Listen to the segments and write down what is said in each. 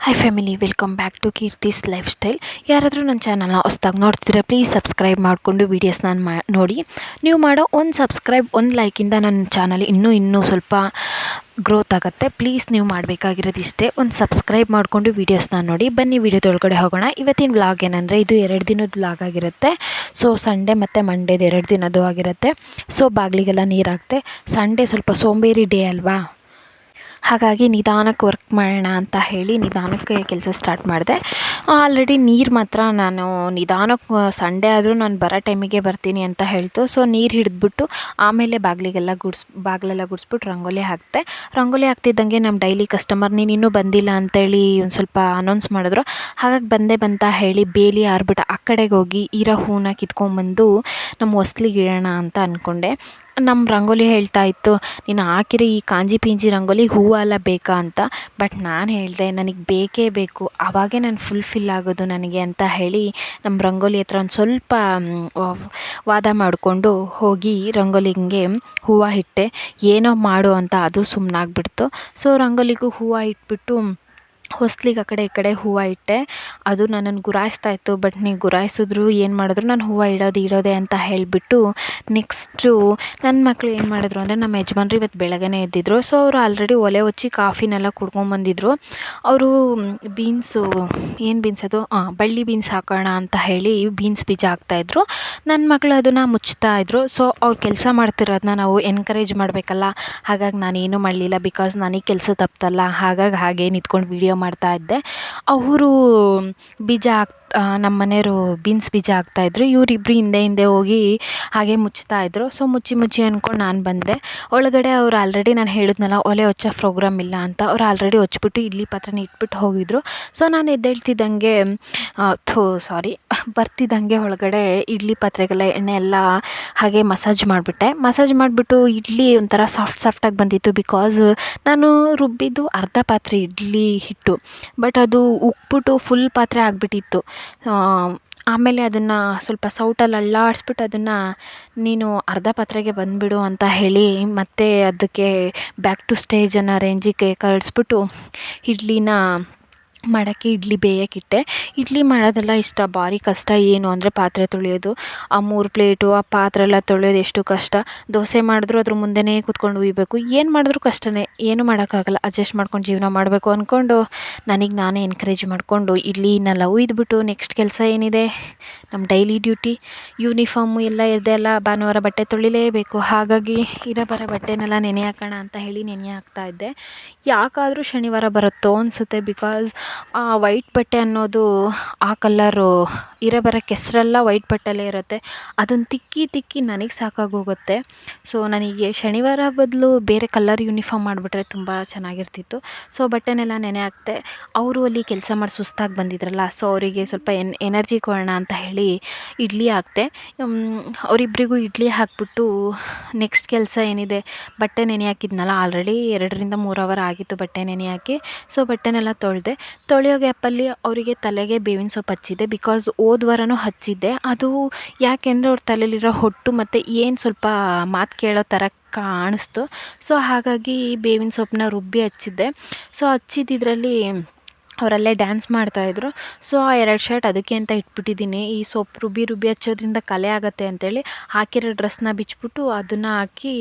Hi family, welcome back to Keerthi's life style. ಯಾರಾದರೂ ನನ್ನ ಚಾನಲ್ನ ಹೊಸ್ದಾಗಿ ನೋಡ್ತಿದ್ರೆ ಪ್ಲೀಸ್ ಸಬ್ಸ್ಕ್ರೈಬ್ ಮಾಡಿಕೊಂಡು ವೀಡಿಯೋಸ್ನ ನೋಡಿ. ನೀವು ಮಾಡೋ ಒಂದು ಸಬ್ಸ್ಕ್ರೈಬ್, ಒಂದು ಲೈಕಿಂದ ನನ್ನ ಚಾನಲ್ ಇನ್ನೂ ಸ್ವಲ್ಪ ಗ್ರೋತ್ ಆಗುತ್ತೆ. ಪ್ಲೀಸ್ ನೀವು ಮಾಡಬೇಕಾಗಿರೋದು ಇಷ್ಟೇ, ಒಂದು ಸಬ್ಸ್ಕ್ರೈಬ್ ಮಾಡಿಕೊಂಡು ವೀಡಿಯೋಸ್ನ ನೋಡಿ. ಬನ್ನಿ ವಿಡಿಯೋದೊಳಗಡೆ ಹೋಗೋಣ. ಇವತ್ತಿನ ವ್ಲಾಗ್ ಏನಂದರೆ, ಇದು 2 ದಿನದ ವ್ಲಾಗ್ ಆಗಿರುತ್ತೆ. ಸೊ ಸಂಡೇ ಮತ್ತು ಮಂಡೇದು 2 ದಿನದ್ದು ಆಗಿರುತ್ತೆ. ಸೊ ಬಾಗಿಲಿಗೆಲ್ಲ ನೀರು ಹಾಕ್ತೆ. ಸಂಡೇ ಸ್ವಲ್ಪ ಸೋಂಬೇರಿ ಡೇ ಅಲ್ವಾ, ಹಾಗಾಗಿ ನಿಧಾನಕ್ಕೆ ವರ್ಕ್ ಮಾಡೋಣ ಅಂತ ಹೇಳಿ ನಿಧಾನಕ್ಕೆ ಕೆಲಸ ಸ್ಟಾರ್ಟ್ ಮಾಡಿದೆ. ಆಲ್ರೆಡಿ ನೀರು ಮಾತ್ರ ನಾನು ನಿಧಾನಕ್ಕೆ, ಸಂಡೇ ಆದರೂ ನಾನು ಬರೋ ಟೈಮಿಗೆ ಬರ್ತೀನಿ ಅಂತ ಹೇಳ್ತು. ಸೊ ನೀರು ಹಿಡಿದ್ಬಿಟ್ಟು ಆಮೇಲೆ ಬಾಗಿಲೆಲ್ಲ ಗುಡಿಸ್ಬಿಟ್ಟು ರಂಗೋಲಿ ಹಾಕಿದೆ. ರಂಗೋಲಿ ಹಾಕ್ತಿದ್ದಂಗೆ ನಮ್ಮ ಡೈಲಿ ಕಸ್ಟಮರ್ ನೀನು ಇನ್ನೂ ಬಂದಿಲ್ಲ ಅಂತೇಳಿ ಒಂದು ಸ್ವಲ್ಪ ಅನೌನ್ಸ್ ಮಾಡಿದ್ರು. ಹಾಗಾಗಿ ಬಂದೆ ಹೇಳಿ ಬೇಲಿ ಆರ್ಬಿಟ್ಟು ಆ ಕಡೆಗೆ ಹೋಗಿ ಇರೋ ಹೂನ ಕಿತ್ಕೊಂಡ್ಬಂದು ನಮ್ಮ ಹೊಸ್ಲಿಗೆ ಇಡೋಣ ಅಂತ ಅಂದ್ಕೊಂಡೆ. ನಮ್ಮ ರಂಗೋಲಿ ಹೇಳ್ತಾ ಇತ್ತು, ನೀನು ಹಾಕಿರೋ ಈ ಕಾಂಜಿ ಪಿಂಜಿ ರಂಗೋಲಿ ಹೂವು ಎಲ್ಲ ಬೇಕಾ ಅಂತ. ಬಟ್ ನಾನು ಹೇಳಿದೆ, ನನಗೆ ಬೇಕೇ ಬೇಕು, ಆವಾಗೇ ನಾನು ಫುಲ್ಫಿಲ್ ಆಗೋದು ನನಗೆ ಅಂತ ಹೇಳಿ ನಮ್ಮ ರಂಗೋಲಿ ಹತ್ರ ಒಂದು ಸ್ವಲ್ಪ ವಾದ ಮಾಡಿಕೊಂಡು ಹೋಗಿ ರಂಗೋಲಿಗೆ ಹೂವು ಇಟ್ಟೆ. ಏನೋ ಮಾಡು ಅಂತ ಅದು ಸುಮ್ಮನಾಗ್ಬಿಡ್ತು. ಸೊ ರಂಗೋಲಿಗೂ ಹೂವು ಇಟ್ಬಿಟ್ಟು ಹೊಸ್ಲಿಗೆ ಆ ಕಡೆ ಈ ಕಡೆ ಹೂವು ಇಟ್ಟೆ. ಅದು ನನ್ನನ್ನು ಗುರಾಯಿಸ್ತಾ ಇತ್ತು. ಬಟ್ ನೀವು ಗುರಾಯಿಸಿದ್ರು ಏನು ಮಾಡಿದ್ರು ನಾನು ಹೂವು ಇಡೋದೆ ಅಂತ ಹೇಳಿಬಿಟ್ಟು ನೆಕ್ಸ್ಟು ನನ್ನ ಮಕ್ಕಳು ಏನು ಮಾಡಿದ್ರು ಅಂದರೆ, ನಮ್ಮ ಯಜಮಾನ್ರು ಇವತ್ತು ಬೆಳಗ್ಗೆನೇ ಎದ್ದಿದ್ರು. ಸೊ ಅವರು ಆಲ್ರೆಡಿ ಒಲೆ ಹಚ್ಚಿ ಕಾಫಿನೆಲ್ಲ ಕುಡ್ಕೊಂಬಂದಿದ್ರು. ಅವರು ಏನು ಬೀನ್ಸ್ ಅದು ಬಳ್ಳಿ ಬೀನ್ಸ್ ಹಾಕೋಣ ಅಂತ ಹೇಳಿ ಬೀನ್ಸ್ ಬೀಜ ಹಾಕ್ತಾಯಿದ್ರು. ನನ್ನ ಮಕ್ಕಳು ಅದನ್ನು ಮುಚ್ತಾಯಿದ್ರು. ಸೊ ಅವ್ರು ಕೆಲಸ ಮಾಡ್ತಿರೋದನ್ನ ನಾವು ಎನ್ಕರೇಜ್ ಮಾಡಬೇಕಲ್ಲ. ಹಾಗಾಗಿ ನಾನೇನು ಮಾಡಲಿಲ್ಲ, ಬಿಕಾಸ್ ನನಗೆ ಕೆಲಸ ತಪ್ಪಲ್ಲ. ಹಾಗಾಗಿ ಹಾಗೆ ನಿಂತ್ಕೊಂಡು ವೀಡಿಯೋ ಮಾಡ್ತಾಯಿದ್ದೆ. ಅವರು ಬೀಜ ನಮ್ಮ ಮನೆಯವರು ಬೀನ್ಸ್ ಬೀಜ ಹಾಕ್ತಾಯಿದ್ರು. ಇವರಿಬ್ಬರು ಹಿಂದೆ ಹೋಗಿ ಹಾಗೆ ಮುಚ್ತಾಯಿದ್ರು. ಸೊ ಮುಚ್ಚಿ ಅಂದ್ಕೊಂಡು ನಾನು ಬಂದೆ ಒಳಗಡೆ. ಅವ್ರು ಆಲ್ರೆಡಿ ನಾನು ಹೇಳಿದ್ನಲ್ಲ ಒಲೆ ಹಚ್ಚೋ ಪ್ರೋಗ್ರಾಮ್ ಇಲ್ಲ ಅಂತ, ಅವ್ರು ಆಲ್ರೆಡಿ ಹಚ್ಬಿಟ್ಟು ಇಡ್ಲಿ ಪಾತ್ರೆನ ಇಟ್ಬಿಟ್ಟು ಹೋಗಿದ್ರು. ಸೊ ನಾನು ಎದ್ದೇಳ್ತಿದ್ದಂಗೆ ಬರ್ತಿದ್ದಂಗೆ ಒಳಗಡೆ ಇಡ್ಲಿ ಪಾತ್ರೆಗೆಲ್ಲ ಎಣ್ಣೆ ಎಲ್ಲ ಹಾಗೆ ಮಸಾಜ್ ಮಾಡಿಬಿಟ್ಟು ಇಡ್ಲಿ ಒಂಥರ ಸಾಫ್ಟಾಗಿ ಬಂದಿತ್ತು. ಬಿಕಾಸ್ ನಾನು ರುಬ್ಬಿದ್ದು ಅರ್ಧ ಪಾತ್ರೆ ಇಡ್ಲಿ ಹಿಟ್ಟು, ಬಟ್ ಅದು ಉಕ್ಬಿಟ್ಟು ಫುಲ್ ಪಾತ್ರೆ ಆಗಿಬಿಟ್ಟಿತ್ತು. ಆಮೇಲೆ ಅದನ್ನು ಸ್ವಲ್ಪ ಸೌಟಲ್ಲಿ ಅಲ್ಲಾಡಿಸ್ಬಿಟ್ಟು ಅದನ್ನು ನೀನು ಅರ್ಧ ಪಾತ್ರೆಗೆ ಬಂದುಬಿಡು ಅಂತ ಹೇಳಿ ಮತ್ತೆ ಅದಕ್ಕೆ ಬ್ಯಾಕ್ ಟು ಸ್ಟೇಜ್ ಅನ್ನೋ ರೇಂಜಿಗೆ ಕಳಿಸ್ಬಿಟ್ಟು ಇಡ್ಲಿನ ಮಾಡೋಕ್ಕೆ ಇಡ್ಲಿ ಬೇಯಕ್ಕಿಟ್ಟೆ. ಇಡ್ಲಿ ಮಾಡೋದೆಲ್ಲ ಭಾರಿ ಕಷ್ಟ. ಏನು ಅಂದರೆ ಪಾತ್ರೆ ತೊಳೆಯೋದು, ಆ 3 ಪ್ಲೇಟು, ಆ ಪಾತ್ರೆ ಎಲ್ಲ ತೊಳೆಯೋದು ಎಷ್ಟು ಕಷ್ಟ. ದೋಸೆ ಮಾಡಿದ್ರು ಅದ್ರ ಮುಂದೆನೇ ಕೂತ್ಕೊಂಡು ಉಯ್ಬೇಕು. ಏನು ಮಾಡಿದ್ರು ಕಷ್ಟನೇ, ಏನು ಮಾಡೋಕ್ಕಾಗಲ್ಲ, ಅಡ್ಜಸ್ಟ್ ಮಾಡ್ಕೊಂಡು ಜೀವನ ಮಾಡಬೇಕು ಅಂದ್ಕೊಂಡು ನನಗೆ ನಾನೇ ಎನ್ಕರೇಜ್ ಮಾಡಿಕೊಂಡು ಇಡ್ಲಿನೆಲ್ಲ ಉಯ್ದುಬಿಟ್ಟು ನೆಕ್ಸ್ಟ್ ಕೆಲಸ ಏನಿದೆ, ನಮ್ಮ ಡೈಲಿ ಡ್ಯೂಟಿ ಯೂನಿಫಾರ್ಮು ಎಲ್ಲ ಇರದೆಲ್ಲ ಭಾನುವಾರ ಬಟ್ಟೆ ತೊಳಿಲೇಬೇಕು. ಹಾಗಾಗಿ ಬರೋ ಬಟ್ಟೆನೆಲ್ಲ ನೆನೆ ಹಾಕೋಣ ಅಂತ ಹೇಳಿ ನೆನೆ ಹಾಕ್ತಾಯಿದ್ದೆ. ಯಾಕಾದರೂ ಶನಿವಾರ ಬರುತ್ತೋ ಅನಿಸುತ್ತೆ. ಬಿಕಾಸ್ ಆ ವೈಟ್ ಬಟ್ಟೆ ಅನ್ನೋದು ಆ ಕಲ್ಲರು ಬರೋ ಕೆಸರೆಲ್ಲ ವೈಟ್ ಬಟ್ಟೆಲ್ಲೇ ಇರುತ್ತೆ. ಅದನ್ನು ತಿಕ್ಕಿ ನನಗೆ ಸಾಕಾಗೋಗುತ್ತೆ. ಸೊ ನನಗೆ ಶನಿವಾರ ಬದಲು ಬೇರೆ ಕಲರ್ ಯೂನಿಫಾರ್ಮ್ ಮಾಡಿಬಿಟ್ರೆ ತುಂಬ ಚೆನ್ನಾಗಿರ್ತಿತ್ತು. ಸೊ ಬಟ್ಟೆನೆಲ್ಲ ನೆನೆ ಹಾಕ್ತೆ. ಅವರು ಅಲ್ಲಿ ಕೆಲಸ ಮಾಡಿ ಸುಸ್ತಾಗಿ ಬಂದಿದ್ರಲ್ಲ, ಸೊ ಅವರಿಗೆ ಸ್ವಲ್ಪ ಎನರ್ಜಿ ಕೊಡೋಣ ಅಂತ ಹೇಳಿ ಇಡ್ಲಿ ಹಾಕ್ತೆ. ಅವರಿಬ್ಬರಿಗೂ ಇಡ್ಲಿ ಹಾಕ್ಬಿಟ್ಟು ನೆಕ್ಸ್ಟ್ ಕೆಲಸ ಏನಿದೆ, ಬಟ್ಟೆ ನೆನೆ ಹಾಕಿದ್ನಲ್ಲ, ಆಲ್ರೆಡಿ 2ರಿಂದ 3 ಅವರ್ ಆಗಿತ್ತು ಬಟ್ಟೆ ನೆನೆ ಹಾಕಿ. ಸೊ ಬಟ್ಟೆನೆಲ್ಲ ತೊಳೆಯೋ ಗ್ಯಾಪಲ್ಲಿ ಅವರಿಗೆ ತಲೆಗೆ ಬೇವಿನ ಸೊಪ್ಪು ಹಚ್ಚಿದ್ದೆ. ಬಿಕಾಸ್ ಹೋದ ವಾರನೂ ಹಚ್ಚಿದ್ದೆ. ಅದು ಯಾಕೆಂದರೆ ಅವ್ರ ತಲೆಯಲ್ಲಿರೋ ಹೊಟ್ಟು ಮತ್ತು ಏನು ಸ್ವಲ್ಪ ಮಾತು ಕೇಳೋ ಥರ ಕಾಣಿಸ್ತು. ಸೊ ಹಾಗಾಗಿ ಬೇವಿನ ಸೊಪ್ಪನ್ನ ರುಬ್ಬಿ ಹಚ್ಚಿದ್ದೆ. ಸೊ ಹಚ್ಚಿದ್ದಿದ್ರಲ್ಲಿ ಅವರಲ್ಲೇ ಡ್ಯಾನ್ಸ್ ಮಾಡ್ತಾಯಿದ್ರು. ಸೊ ಆ 2 ಶರ್ಟ್ ಅದಕ್ಕೆ ಅಂತ ಇಟ್ಬಿಟ್ಟಿದ್ದೀನಿ. ಈ ಸೊಪ್ಪು ರುಬ್ಬಿ ಹಚ್ಚೋದ್ರಿಂದ ಕಲೆ ಆಗುತ್ತೆ ಅಂತೇಳಿ ಹಾಕಿರೋ ಡ್ರೆಸ್ನ ಬಿಚ್ಚಿಬಿಟ್ಟು ಅದನ್ನು ಹಾಕಿ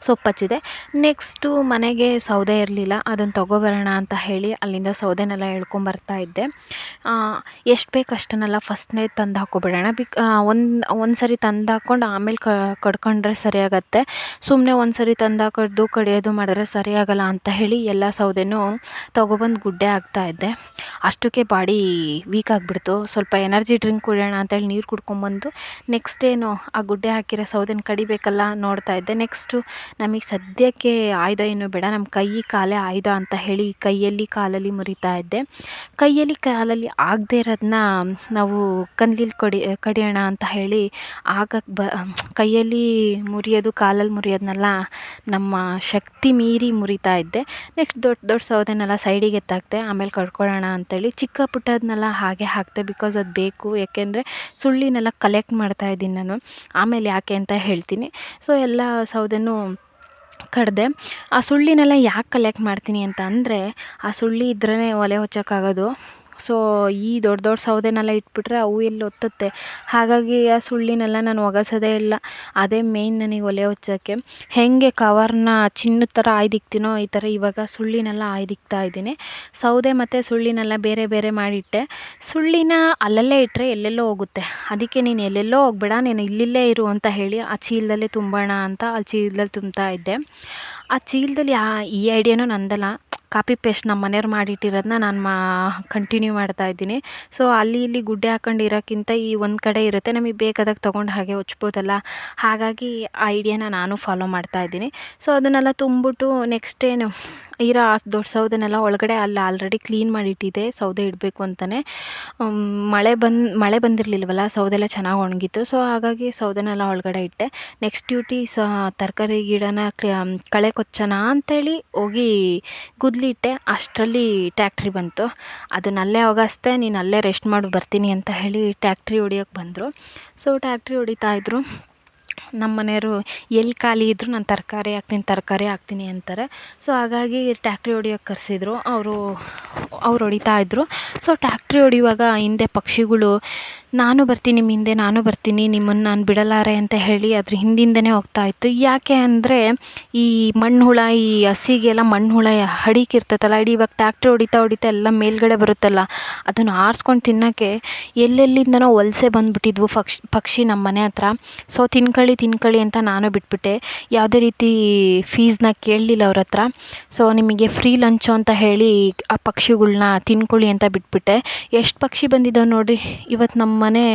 ಸೊಪ್ಪು ಹಚ್ಚಿದೆ. ನೆಕ್ಸ್ಟು ಮನೆಗೆ ಸೌದೆ ಇರಲಿಲ್ಲ, ಅದನ್ನು ತೊಗೊಬರೋಣ ಅಂತ ಹೇಳಿ ಅಲ್ಲಿಂದ ಸೌದೆನೆಲ್ಲ ಎಳ್ಕೊಂಬರ್ತಾ ಇದ್ದೆ. ಎಷ್ಟು ಬೇಕು ಅಷ್ಟನ್ನೆಲ್ಲ ಫಸ್ಟ್ನೇ ತಂದು ಹಾಕ್ಕೊಬಿಡೋಣ. ಒಂದು ಸರಿ ತಂದು ಹಾಕ್ಕೊಂಡು ಆಮೇಲೆ ಕಡ್ಕೊಂಡ್ರೆ ಸರಿಯಾಗತ್ತೆ. ಸುಮ್ಮನೆ ಒಂದು ಸರಿ ತಂದು ಹಾಕೋದು ಕಡಿಯೋದು ಮಾಡಿದ್ರೆ ಸರಿಯಾಗಲ್ಲ ಅಂತ ಹೇಳಿ ಎಲ್ಲ ಸೌದೆನೂ ತೊಗೊಬಂದು ಗುಡ್ಡೆ ಇದ್ದೆ. ಅಷ್ಟಕ್ಕೆ ಬಾಡಿ ವೀಕ್ ಆಗಿಬಿಡ್ತು. ಸ್ವಲ್ಪ ಎನರ್ಜಿ ಡ್ರಿಂಕ್ ಕುಡಿಯೋಣ ಅಂತೇಳಿ ನೀರು ಕುಡ್ಕೊಂಬಂದು ನೆಕ್ಸ್ಟ್ ಏನು ಆ ಗುಡ್ಡೆ ಹಾಕಿರೋ ಸೌದೆನ ಕಡಿಬೇಕಲ್ಲ ನೋಡ್ತಾ ಇದ್ದೆ. ನೆಕ್ಸ್ಟು ನಮಗೆ ಸದ್ಯಕ್ಕೆ ಆಯುಧ ಏನು ಬೇಡ, ನಮ್ಮ ಕೈ ಕಾಲೇ ಆಯುಧ ಅಂತ ಹೇಳಿ ಕೈಯಲ್ಲಿ ಕಾಲಲ್ಲಿ ಮುರಿತಾ ಇದ್ದೆ. ಕೈಯಲ್ಲಿ ಕಾಲಲ್ಲಿ ಆಗದೇ ಇರೋದನ್ನ ನಾವು ಕಣ್ಣಿಲಿ ಕಡಿಯೋಣ ಅಂತ ಹೇಳಿ ಕೈಯಲ್ಲಿ ಮುರಿಯೋದು ಕಾಲಲ್ಲಿ ಮುರಿಯೋದನ್ನೆಲ್ಲ ನಮ್ಮ ಶಕ್ತಿ ಮೀರಿ ಮುರಿತಾ ಇದ್ದೆ. ನೆಕ್ಸ್ಟ್ ದೊಡ್ಡ ಸೌದೆನೆಲ್ಲ ಸೈಡಿಗೆ ಎತ್ತಾಕ್ತೆ. ಆಮೇಲೆ ಕಡ್ಕೊಳ್ಳೋಣ ಅಂತೇಳಿ ಚಿಕ್ಕ ಪುಟ್ಟದನ್ನೆಲ್ಲ ಹಾಗೆ ಹಾಕ್ತೆ. ಬಿಕಾಸ್ ಅದು ಬೇಕು, ಯಾಕೆಂದರೆ ಸುಳ್ಳಿನೆಲ್ಲ ಕಲೆಕ್ಟ್ ಮಾಡ್ತಾಯಿದ್ದೀನಿ ನಾನು, ಆಮೇಲೆ ಯಾಕೆ ಅಂತ ಹೇಳ್ತೀನಿ. ಸೊ ಎಲ್ಲ ಸೌದೆನೂ ಕಡಿದೆ. ಆ ಸುಳ್ಳಿನೆಲ್ಲ ಯಾಕೆ ಕಲೆಕ್ಟ್ ಮಾಡ್ತೀನಿ ಅಂತ ಅಂದರೆ, ಆ ಸುಳ್ಳಿ ಇದ್ರೇ ಒಲೆ ಹೊಚ್ಚಕ್ಕಾಗೋದು. ಸೊ ಈ ದೊಡ್ಡ ದೊಡ್ಡ ಸೌದೆನೆಲ್ಲ ಇಟ್ಬಿಟ್ರೆ ಅವು ಎಲ್ಲಿ ಒತ್ತುತ್ತೆ. ಹಾಗಾಗಿ ಆ ಸುಳ್ಳಿನೆಲ್ಲ ನಾನು ಒಗಸೋದೇ ಇಲ್ಲ. ಅದೇ ಮೇಯ್ನ್ ನನಗೆ ಒಲೆ ಹೊಚ್ಚೋಕ್ಕೆ. ಹೇಗೆ ಕವರ್ನ ಚಿನ್ನದ ಥರ ಆಯ್ದಿಕ್ತೀನೋ ಈ ಥರ ಇವಾಗ ಸುಳ್ಳಿನೆಲ್ಲ ಆಯ್ದಿಕ್ತಾ ಇದ್ದೀನಿ. ಸೌದೆ ಮತ್ತು ಸುಳ್ಳಿನೆಲ್ಲ ಬೇರೆ ಬೇರೆ ಮಾಡಿಟ್ಟೆ. ಸುಳ್ಳಿನ ಅಲ್ಲಲ್ಲೇ ಇಟ್ಟರೆ ಎಲ್ಲೆಲ್ಲೋ ಹೋಗುತ್ತೆ. ಅದಕ್ಕೆ ನೀನು ಎಲ್ಲೆಲ್ಲೋ ಹೋಗ್ಬೇಡ, ನೀನು ಇಲ್ಲಿಲ್ಲೇ ಇರು ಅಂತ ಹೇಳಿ ಆ ಚೀಲದಲ್ಲೇ ತುಂಬೋಣ ಅಂತ ಆ ಚೀಲದಲ್ಲಿ ತುಂಬ್ತಾ ಇದ್ದೆ. ಆ ಚೀಲದಲ್ಲಿ ಈ ಐಡಿಯಾನೂ ನಂದಲ್ಲ, ಕಾಪಿ ಪೇಸ್ಟ್ ನಮ್ಮ ಮನೆಯವ್ರು ಮಾಡಿಟ್ಟಿರೋದನ್ನ ನಾನು ಕಂಟಿನ್ಯೂ ಮಾಡ್ತಾ ಇದ್ದೀನಿ. ಸೊ ಅಲ್ಲಿ ಇಲ್ಲಿ ಗುಡ್ಡೆ ಹಾಕೊಂಡು ಇರೋಕ್ಕಿಂತ ಈ ಒಂದು ಕಡೆ ಇರುತ್ತೆ, ನಮಗೆ ಬೇಕಾದಾಗ ತೊಗೊಂಡು ಹಾಗೆ ಹೊಚ್ಬೋದಲ್ಲ. ಹಾಗಾಗಿ ಆ ಐಡಿಯಾನ ನಾನು ಫಾಲೋ ಮಾಡ್ತಾ ಇದ್ದೀನಿ. ಸೊ ಅದನ್ನೆಲ್ಲ ತುಂಬಿಟ್ಟು ನೆಕ್ಸ್ಟ್ ಏನು ಇರೋ ಆ ದೊಡ್ಡ ಸೌದೆನೆಲ್ಲ ಒಳಗಡೆ ಅಲ್ಲಿ ಆಲ್ರೆಡಿ ಕ್ಲೀನ್ ಮಾಡಿಟ್ಟಿದ್ದೆ ಸೌದೆ ಇಡಬೇಕು ಅಂತಲೇ. ಮಳೆ ಬಂದಿರಲಿಲ್ವಲ್ಲ, ಸೌದೆ ಎಲ್ಲ ಚೆನ್ನಾಗಿ ಒಣಗಿತ್ತು. ಸೊ ಹಾಗಾಗಿ ಸೌದೆನೆಲ್ಲ ಒಳಗಡೆ ಇಟ್ಟೆ. ನೆಕ್ಸ್ಟ್ ಡ್ಯೂಟಿ ತರಕಾರಿ ಗಿಡನ ಕಳೆ ಕೊಚ್ಚೋಣ ಅಂತೇಳಿ ಹೋಗಿ ಗುದ್ಲಿಟ್ಟೆ. ಅಷ್ಟರಲ್ಲಿ ಟ್ಯಾಕ್ಟ್ರಿ ಬಂತು. ಅದನ್ನಲ್ಲೇ ಒಗಸ್ದೆ, ನೀನು ಅಲ್ಲೇ ರೆಸ್ಟ್ ಮಾಡಿ ಬರ್ತೀನಿ ಅಂತ ಹೇಳಿ ಟ್ಯಾಕ್ಟ್ರಿ ಹೊಡಿಯೋಕ್ಕೆ ಬಂದರು. ಸೊ ಟ್ಯಾಕ್ಟ್ರಿ ಹೊಡಿತಾಯಿದ್ರು. ನಮ್ಮ ಮನೆಯವರು ಎಲ್ಲಿ ಖಾಲಿ ಇದ್ದರೂ ನಾನು ತರಕಾರಿ ಹಾಕ್ತೀನಿ ಅಂತಾರೆ. ಸೊ ಹಾಗಾಗಿ ಟ್ಯಾಕ್ಟ್ರಿ ಹೊಡಿಯೋಕ್ಕೆ ಕರೆಸಿದ್ರು. ಅವ್ರು ಹೊಡಿತಾಯಿದ್ರು. ಸೊ ಟ್ಯಾಕ್ಟ್ರಿ ಹೊಡಿಯುವಾಗ ಹಿಂದೆ ಪಕ್ಷಿಗಳು ನಾನು ಬರ್ತೀನಿ ನಿಮ್ಮ ಹಿಂದೆ, ನಾನು ಬರ್ತೀನಿ, ನಿಮ್ಮನ್ನು ನಾನು ಬಿಡಲಾರೆ ಅಂತ ಹೇಳಿ ಅದ್ರ ಹಿಂದಿಂದನೇ ಹೋಗ್ತಾಯಿತ್ತು. ಯಾಕೆ ಅಂದರೆ ಈ ಮಣ್ಣು ಹುಳ, ಈ ಹಸಿಗೆಲ್ಲ ಮಣ್ಣು ಹುಳ ಹಡೀಕಿರ್ತೈತಲ್ಲ, ಇವಾಗ ಟ್ಯಾಕ್ಟ್ರಿ ಹೊಡಿತಾ ಎಲ್ಲ ಮೇಲ್ಗಡೆ ಬರುತ್ತಲ್ಲ, ಅದನ್ನು ಆರಿಸ್ಕೊಂಡು ತಿನ್ನೋಕ್ಕೆ ಎಲ್ಲೆಲ್ಲಿಂದನೋ ವಲಸೆ ಬಂದುಬಿಟ್ಟಿದ್ವು ಪಕ್ಷಿ ನಮ್ಮ ಮನೆ ಹತ್ರ. ಸೊ ತಿನ್ಕೊಳ್ಳಿ ಅಂತ ನಾನು ಬಿಟ್ಬಿಟ್ಟೆ. ಯಾವುದೇ ರೀತಿ ಫೀಸ್ನ ಕೇಳಲಿಲ್ಲ ಅವ್ರ ಹತ್ರ. ಸೊ ನಿಮಗೆ ಫ್ರೀ ಲಂಚು ಅಂತ ಹೇಳಿ ಆ ಪಕ್ಷಿಗಳ್ನ ತಿನ್ಕೊಳ್ಳಿ ಅಂತ ಬಿಟ್ಬಿಟ್ಟೆ. ಎಷ್ಟು ಪಕ್ಷಿ ಬಂದಿದ್ದಾವೆ ನೋಡಿರಿ ಇವತ್ತು ನಮ್ಮ ಮನೆ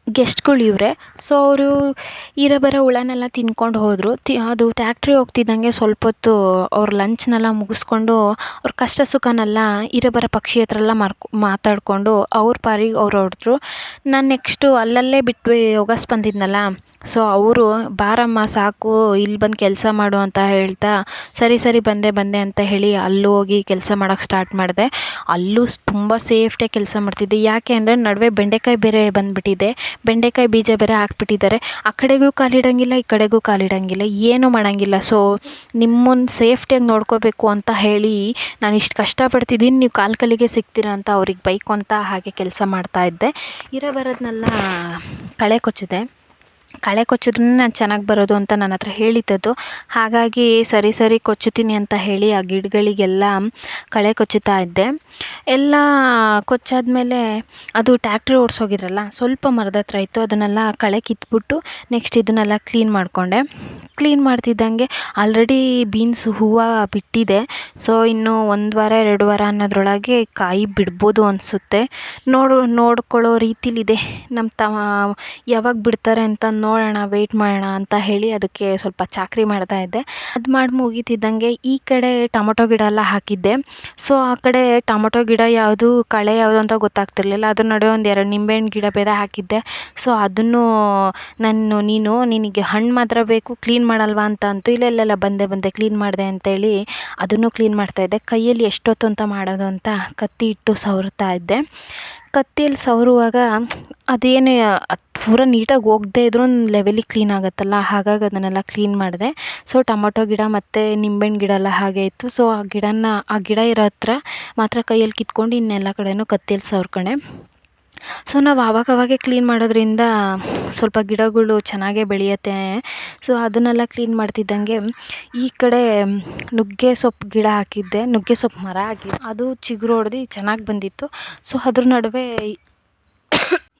ಗೆಸ್ಟ್ಗಳು ಇವರೇ. ಸೊ ಅವರು ಬರೋ ಹುಳನೆಲ್ಲ ತಿನ್ಕೊಂಡು ಹೋದರು. ಅದು ಟ್ಯಾಕ್ಟ್ರಿ ಹೋಗ್ತಿದ್ದಂಗೆ ಸ್ವಲ್ಪ ಹೊತ್ತು ಅವ್ರ ಲಂಚ್ನೆಲ್ಲ ಮುಗಿಸ್ಕೊಂಡು ಅವ್ರ ಕಷ್ಟ ಸುಖನೆಲ್ಲ ಬರೋ ಪಕ್ಷಿ ಹತ್ರ ಎಲ್ಲ ಮಾತಾಡಿಕೊಂಡು ಅವ್ರ ಪಾರಿಗೆ ಅವ್ರು ಹೊರಟ್ರು. ನಾನು ನೆಕ್ಸ್ಟು ಅಲ್ಲಲ್ಲೇ ಬಿಟ್ಟು ಒಗಸ್ ಬಂದಿದ್ನಲ್ಲ, ಸೊ ಅವರು ಬಾರಮ್ಮ ಸಾಕು, ಇಲ್ಲಿ ಬಂದು ಕೆಲಸ ಮಾಡು ಅಂತ ಹೇಳ್ತಾ ಸರಿ ಬಂದೆ ಅಂತ ಹೇಳಿ ಅಲ್ಲೂ ಹೋಗಿ ಕೆಲಸ ಮಾಡೋಕ್ಕೆ ಸ್ಟಾರ್ಟ್ ಮಾಡಿದೆ. ಅಲ್ಲೂ ತುಂಬ ಸೇಫ್ಟಿಯಾಗಿ ಕೆಲಸ ಮಾಡ್ತಿದ್ದೆ. ಯಾಕೆ ಅಂದರೆ ನಡುವೆ ಬೆಂಡೆಕಾಯಿ ಬೇರೆ ಬಂದುಬಿಟ್ಟಿದೆ, ಬೆಂಡೆಕಾಯಿ ಬೀಜ ಬೇರೆ ಹಾಕ್ಬಿಟ್ಟಿದ್ದಾರೆ. ಆ ಕಡೆಗೂ ಕಾಲಿಡಂಗಿಲ್ಲ, ಈ ಕಡೆಗೂ ಕಾಲಿಡಂಗಿಲ್ಲ, ಏನೂ ಮಾಡೋಂಗಿಲ್ಲ. ಸೊ ನಿಮ್ಮನ್ನು ಸೇಫ್ಟಿಯಾಗಿ ನೋಡ್ಕೋಬೇಕು ಅಂತ ಹೇಳಿ ನಾನು ಇಷ್ಟು ಕಷ್ಟಪಡ್ತಿದ್ದೀನಿ, ನೀವು ಕಾಲಿಗೆ ಸಿಗ್ತೀರಾ ಅಂತ ಅವ್ರಿಗೆ ಬೈಕೊಂತ ಹಾಗೆ ಕೆಲಸ ಮಾಡ್ತಾಯಿದ್ದೆ. ಬರೋದನ್ನೆಲ್ಲ ಕಳೆ ಕೊಚ್ಚಿದ್ರೂ ನಾನು ಚೆನ್ನಾಗಿ ಬರೋದು ಅಂತ ನನ್ನ ಹತ್ರ ಹೇಳಿದ್ದದು. ಹಾಗಾಗಿ ಸರಿ ಕೊಚ್ಚುತ್ತೀನಿ ಅಂತ ಹೇಳಿ ಆ ಗಿಡಗಳಿಗೆಲ್ಲ ಕಳೆ ಕೊಚ್ಚುತ್ತಾ ಇದ್ದೆ. ಎಲ್ಲ ಕೊಚ್ಚಾದ್ಮೇಲೆ ಅದು ಟ್ಯಾಕ್ಟ್ರಿ ಓಡಿಸೋಗಿದ್ರಲ್ಲ, ಸ್ವಲ್ಪ ಮರದ ಹತ್ರ ಇತ್ತು, ಅದನ್ನೆಲ್ಲ ಕಳೆ ಕಿತ್ಬಿಟ್ಟು ನೆಕ್ಸ್ಟ್ ಇದನ್ನೆಲ್ಲ ಕ್ಲೀನ್ ಮಾಡಿಕೊಂಡೆ. ಕ್ಲೀನ್ ಮಾಡ್ತಿದ್ದಂಗೆ ಆಲ್ರೆಡಿ ಬೀನ್ಸ್ ಹೂವು ಬಿಟ್ಟಿದೆ. ಸೊ ಇನ್ನು 1 ವಾರ 2 ವಾರ ಅನ್ನೋದ್ರೊಳಗೆ ಕಾಯಿ ಬಿಡ್ಬೋದು ಅನಿಸುತ್ತೆ. ನೋಡ್ಕೊಳ್ಳೋ ರೀತಿಲಿದೆ. ನಮ್ಮ ಯಾವಾಗ ಬಿಡ್ತಾರೆ ಅಂತ ನೋಡೋಣ, ವೆಯ್ಟ್ ಮಾಡೋಣ ಅಂತ ಹೇಳಿ ಅದಕ್ಕೆ ಸ್ವಲ್ಪ ಚಾಕರಿ ಮಾಡ್ತಾಯಿದ್ದೆ. ಅದು ಮಾಡಿ ಮುಗೀತಿದ್ದಂಗೆ ಈ ಕಡೆ ಟೊಮೊಟೊ ಗಿಡ ಎಲ್ಲ ಹಾಕಿದ್ದೆ. ಸೊ ಆ ಕಡೆ ಟೊಮೊಟೊ ಗಿಡ ಯಾವುದು, ಕಳೆ ಯಾವುದು ಅಂತ ಗೊತ್ತಾಗ್ತಿರ್ಲಿಲ್ಲ. ಅದ್ರ ನಡುವೆ ಒಂದು 2 ನಿಂಬೆಹಣ್ಣು ಗಿಡ ಬೇರೆ ಹಾಕಿದ್ದೆ. ಸೊ ಅದನ್ನು ನಿನಗೆ ಹಣ್ಣು ಮಾತ್ರ ಬೇಕು, ಕ್ಲೀನ್ ಮಾಡಲ್ವಾ ಅಂತ ಅಂತು. ಇಲ್ಲ ಬಂದೆ ಕ್ಲೀನ್ ಮಾಡಿದೆ ಅಂತೇಳಿ ಅದನ್ನು ಕ್ಲೀನ್ ಮಾಡ್ತಾಯಿದ್ದೆ. ಕೈಯಲ್ಲಿ ಎಷ್ಟೊತ್ತು ಅಂತ ಮಾಡೋದು ಅಂತ ಕತ್ತಿ ಇಟ್ಟು ಸವರ್ತಾ ಇದ್ದೆ. ಕತ್ತಿಯಲ್ಲಿ ಸವರುವಾಗ ಅದೇನೇ ಪೂರ ನೀಟಾಗಿ ಹೋಗದೇ ಇದ್ರೂ ಒಂದು ಲೆವೆಲಿಗೆ ಕ್ಲೀನ್ ಆಗುತ್ತಲ್ಲ, ಹಾಗಾಗಿ ಅದನ್ನೆಲ್ಲ ಕ್ಲೀನ್ ಮಾಡಿದೆ. ಸೊ ಟೊಮೊಟೊ ಗಿಡ ಮತ್ತು ನಿಂಬೆಹಣ್ಣು ಗಿಡ ಎಲ್ಲ ಹಾಗೆ ಇತ್ತು. ಸೊ ಆ ಗಿಡ ಇರೋ ಹತ್ರ ಮಾತ್ರ ಕೈಯಲ್ಲಿ ಕಿತ್ಕೊಂಡು ಇನ್ನೆಲ್ಲ ಕಡೆಯೂ ಕತ್ತಿಯಲ್ಲಿ ಸವರ್ಕೊಂಡೆ. ಸೊ ನಾವು ಆವಾಗವಾಗೆ ಕ್ಲೀನ್ ಮಾಡೋದ್ರಿಂದ ಸ್ವಲ್ಪ ಗಿಡಗಳು ಚೆನ್ನಾಗೇ ಬೆಳೆಯುತ್ತೆ. ಸೊ ಅದನ್ನೆಲ್ಲ ಕ್ಲೀನ್ ಮಾಡ್ತಿದ್ದಂಗೆ ಈ ಕಡೆ ನುಗ್ಗೆ ಸೊಪ್ಪು ಗಿಡ ಹಾಕಿದ್ದೆ, ನುಗ್ಗೆ ಸೊಪ್ಪು ಮರ ಹಾಕಿದ್ದೆ. ಅದು ಚಿಗುರು ಹೊಡ್ದು ಚೆನ್ನಾಗಿ ಬಂದಿತ್ತು. ಸೊ ಅದ್ರ ನಡುವೆ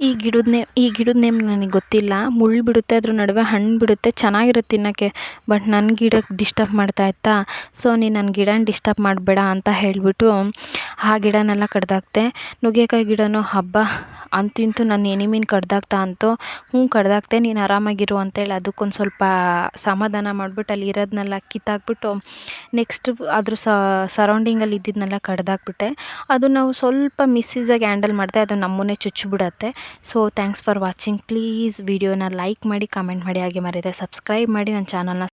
ಈ ಗಿಡದ ನೇಮ್ ನನಗೆ ಗೊತ್ತಿಲ್ಲ. ಮುಳ್ಳು ಬಿಡುತ್ತೆ, ಅದ್ರ ನಡುವೆ ಹಣ್ಣು ಬಿಡುತ್ತೆ, ಚೆನ್ನಾಗಿರುತ್ತೆ ತಿನ್ನೋಕ್ಕೆ. ಬಟ್ ನನ್ನ ಗಿಡಕ್ಕೆ ಡಿಸ್ಟರ್ಬ್ ಮಾಡ್ತಾಯಿತ್ತಾ. ಸೊ ನೀನು ನನ್ನ ಗಿಡನ ಡಿಸ್ಟರ್ಬ್ ಮಾಡಬೇಡ ಅಂತ ಹೇಳಿಬಿಟ್ಟು ಆ ಗಿಡನೆಲ್ಲ ಕಡ್ದಾಕ್ತೆ. ನುಗ್ಗೆಕಾಯಿ ಗಿಡನೂ ಹಬ್ಬ ಅಂತೂ ಇಂತೂ ನನ್ನ ಎನಿಮೀನ ಕಡ್ದಾಕ್ತಾ ಅಂತು. ಕಡ್ದಾಕ್ತೆ, ನೀನು ಆರಾಮಾಗಿರು ಅಂತೇಳಿ ಅದಕ್ಕೊಂದು ಸ್ವಲ್ಪ ಸಮಾಧಾನ ಮಾಡಿಬಿಟ್ಟು ಅಲ್ಲಿ ಇರೋದನ್ನೆಲ್ಲ ಕಿತ್ತಾಕ್ಬಿಟ್ಟು ನೆಕ್ಸ್ಟ್ ಅದ್ರ ಸರೌಂಡಿಂಗಲ್ಲಿ ಇದ್ದಿದ್ದನ್ನೆಲ್ಲ ಕಡ್ದಾಕ್ಬಿಟ್ಟೆ. ಅದು ನಾವು ಸ್ವಲ್ಪ ಮಿಸ್ಯೂಸಾಗಿ ಹ್ಯಾಂಡಲ್ ಮಾಡಿದೆ, ಅದು ನಮ್ಮನ್ನೇ ಚುಚ್ಚಿಬಿಡತ್ತೆ. So thanks for watching. Please ವಿಡಿಯೋನ ಲೈಕ್ ಮಾಡಿ, ಕಮೆಂಟ್ ಮಾಡಿ, ಹಾಗೆ ಮರೆಯದೆ ಸಬ್ಸ್ಕ್ರೈಬ್ ಮಾಡಿ ನನ್ನ ಚಾನಲ್ನ